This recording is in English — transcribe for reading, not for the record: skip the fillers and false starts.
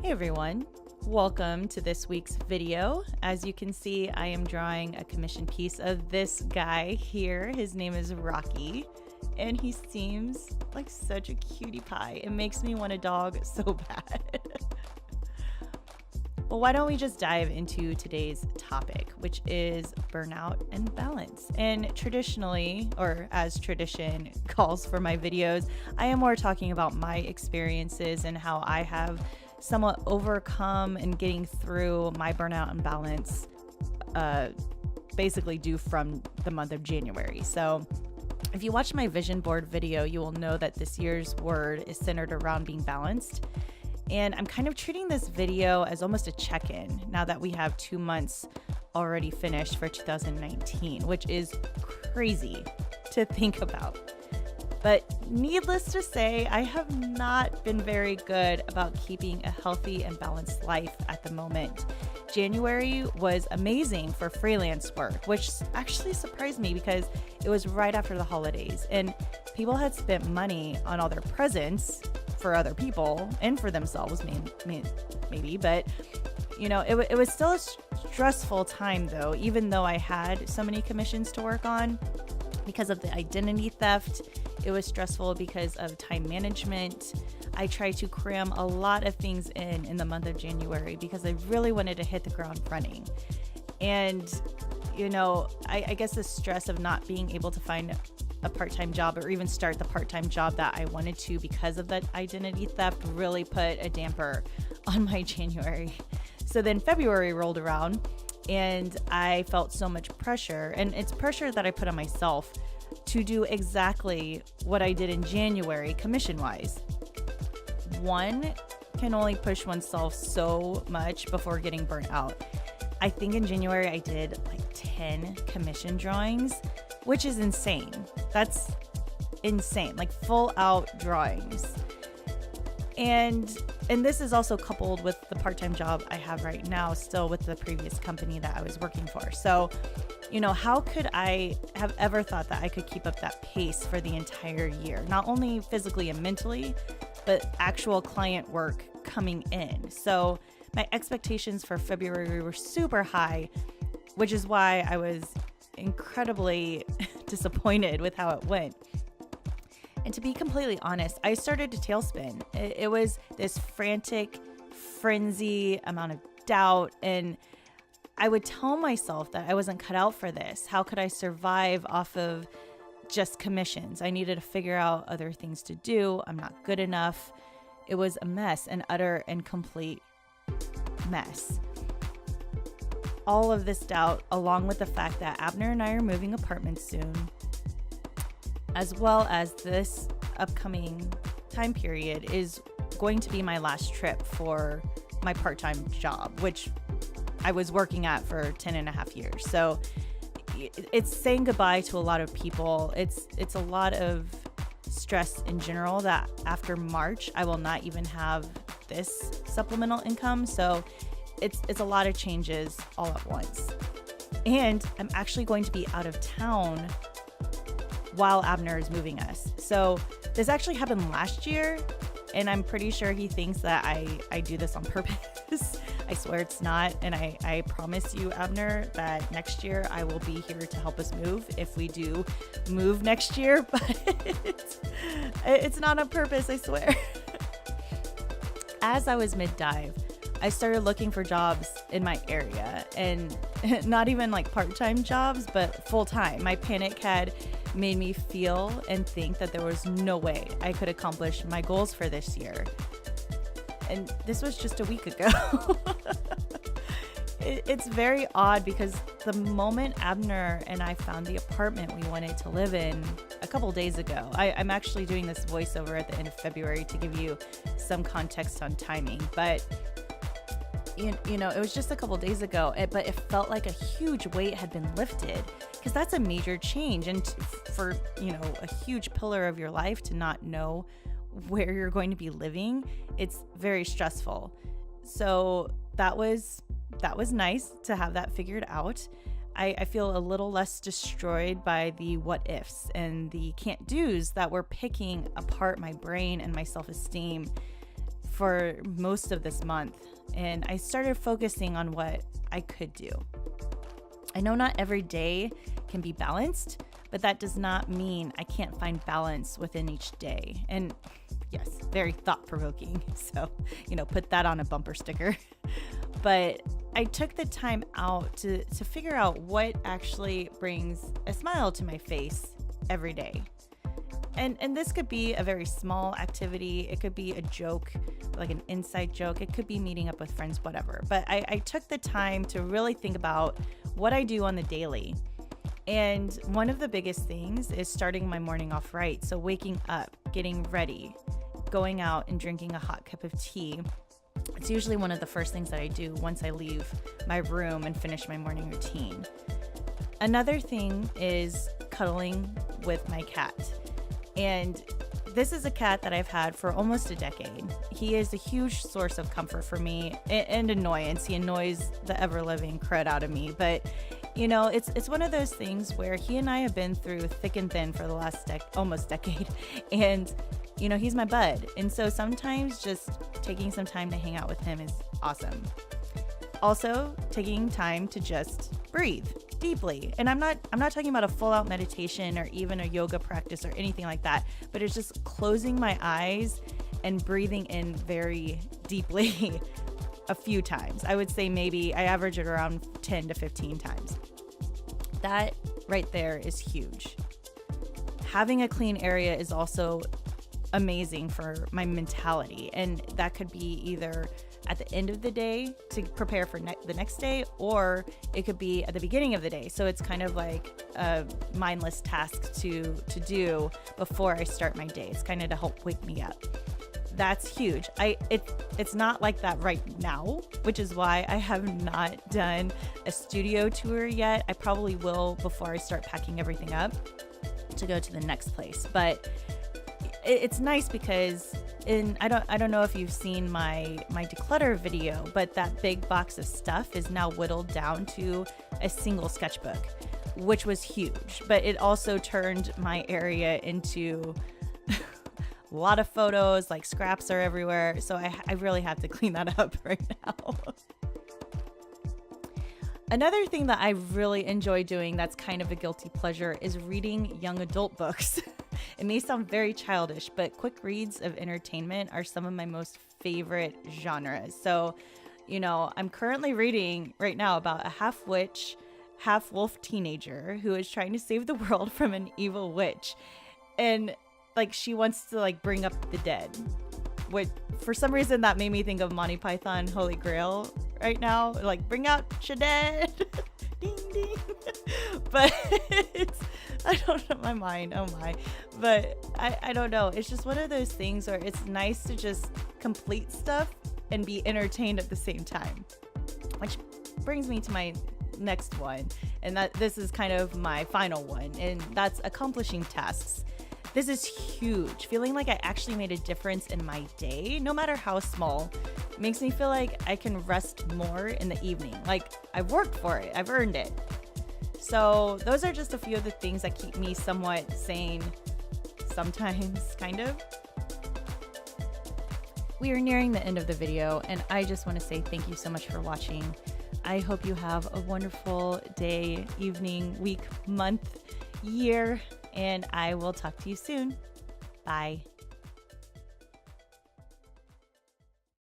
Hey everyone, welcome to this week's video. As you can see, I am drawing a commission piece of this guy here. His name is Rocky, and he seems like such a cutie pie. It makes me want a dog so bad. Well, why don't we just dive into today's topic, which is burnout and balance. And traditionally, or as tradition calls for my videos, I am more talking about my experiences and how I have somewhat overcome and getting through my burnout and balance, basically due from the month of January. So if you watch my vision board video, you will know that this year's word is centered around being balanced. And I'm kind of treating this video as almost a check-in now that we have 2 months already finished for 2019, which is crazy to think about. But needless to say, I have not been very good about keeping a healthy and balanced life at the moment. January was amazing for freelance work, which actually surprised me because it was right after the holidays and people had spent money on all their presents for other people and for themselves, maybe, but you know, it was still a stressful time though, even though I had so many commissions to work on because of the identity theft. It was stressful because of time management. I tried to cram a lot of things in the month of January because I really wanted to hit the ground running. And, you know, I guess the stress of not being able to find a part-time job or even start the part-time job that I wanted to because of that identity theft really put a damper on my January. So then February rolled around and I felt so much pressure, and it's pressure that I put on myself to do exactly what I did in January commission-wise. One can only push oneself so much before getting burnt out. I think in January I did like 10 commission drawings, which is insane. That's insane, like full out drawings. And this is also coupled with the part-time job I have right now, still with the previous company that I was working for. So, you know, how could I have ever thought that I could keep up that pace for the entire year? Not only physically and mentally, but actual client work coming in. So my expectations for February were super high, which is why I was incredibly disappointed with how it went. And to be completely honest, I started to tailspin. It was this frantic, frenzy amount of doubt. And I would tell myself that I wasn't cut out for this. How could I survive off of just commissions? I needed to figure out other things to do. I'm not good enough. It was a mess, an utter and complete mess. All of this doubt, along with the fact that Abner and I are moving apartments soon, as well as this upcoming time period is going to be my last trip for my part-time job, which I was working at for 10 and a half years. So it's saying goodbye to a lot of people. It's a lot of stress in general that after March, I will not even have this supplemental income. So it's a lot of changes all at once. And I'm actually going to be out of town while Abner is moving us. So this actually happened last year, and I'm pretty sure he thinks that I do this on purpose. I swear it's not. And I promise you, Abner, that next year I will be here to help us move if we do move next year, but it's not on purpose, I swear. As I was mid-dive, I started looking for jobs in my area, and not even like part-time jobs, but full-time. My panic had made me feel and think that there was no way I could accomplish my goals for this year. And this was just a week ago. It's very odd because the moment Abner and I found the apartment we wanted to live in a couple days ago, I'm actually doing this voiceover at the end of February to give you some context on timing, but you know, it was just a couple days ago, but it felt like a huge weight had been lifted because that's a major change. And for, you know, a huge pillar of your life to not know where you're going to be living, it's very stressful. So that was nice to have that figured out. I feel a little less destroyed by the what ifs and the can't do's that were picking apart my brain and my self-esteem for most of this month, and I started focusing on what I could do. I know not every day can be balanced, but that does not mean I can't find balance within each day. And yes, very thought-provoking. So, put that on a bumper sticker. But I took the time out to figure out what actually brings a smile to my face every day. And this could be a very small activity. It could be a joke, like an inside joke. It could be meeting up with friends, whatever. But I took the time to really think about what I do on the daily. And one of the biggest things is starting my morning off right. So waking up, getting ready, going out and drinking a hot cup of tea. It's usually one of the first things that I do once I leave my room and finish my morning routine. Another thing is cuddling with my cat. And this is a cat that I've had for almost a decade. He is a huge source of comfort for me and annoyance. He annoys the ever-living crud out of me. But, it's one of those things where he and I have been through thick and thin for the last almost decade. And, he's my bud. And so sometimes just taking some time to hang out with him is awesome. Also, taking time to just breathe deeply. And I'm not talking about a full-out meditation or even a yoga practice or anything like that, but it's just closing my eyes and breathing in very deeply a few times. I would say maybe I average it around 10 to 15 times. That right there is huge. Having a clean area is also amazing for my mentality, and that could be either at the end of the day to prepare for the next day, or it could be at the beginning of the day. So it's kind of like a mindless task to do before I start my day. It's kind of to help wake me up. That's huge. It's not like that right now, which is why I have not done a studio tour yet. I probably will before I start packing everything up to go to the next place. But it's nice because I don't know if you've seen my declutter video, but that big box of stuff is now whittled down to a single sketchbook, which was huge. But it also turned my area into a lot of photos, like scraps are everywhere. So I really have to clean that up right now. Another thing that I really enjoy doing that's kind of a guilty pleasure is reading young adult books. It may sound very childish, but quick reads of entertainment are some of my most favorite genres. So, I'm currently reading right now about a half witch, half wolf teenager who is trying to save the world from an evil witch. And she wants to bring up the dead. Which for some reason that made me think of Monty Python Holy Grail right now. Bring out Shaded. Ding ding. But I don't know, my mind, oh my. But I don't know. It's just one of those things where it's nice to just complete stuff and be entertained at the same time. Which brings me to my next one. And this is kind of my final one. And that's accomplishing tasks. This is huge. Feeling like I actually made a difference in my day, no matter how small, makes me feel like I can rest more in the evening. I've worked for it. I've earned it. So those are just a few of the things that keep me somewhat sane, sometimes, kind of. We are nearing the end of the video, and I just want to say thank you so much for watching. I hope you have a wonderful day, evening, week, month, year, and I will talk to you soon. Bye.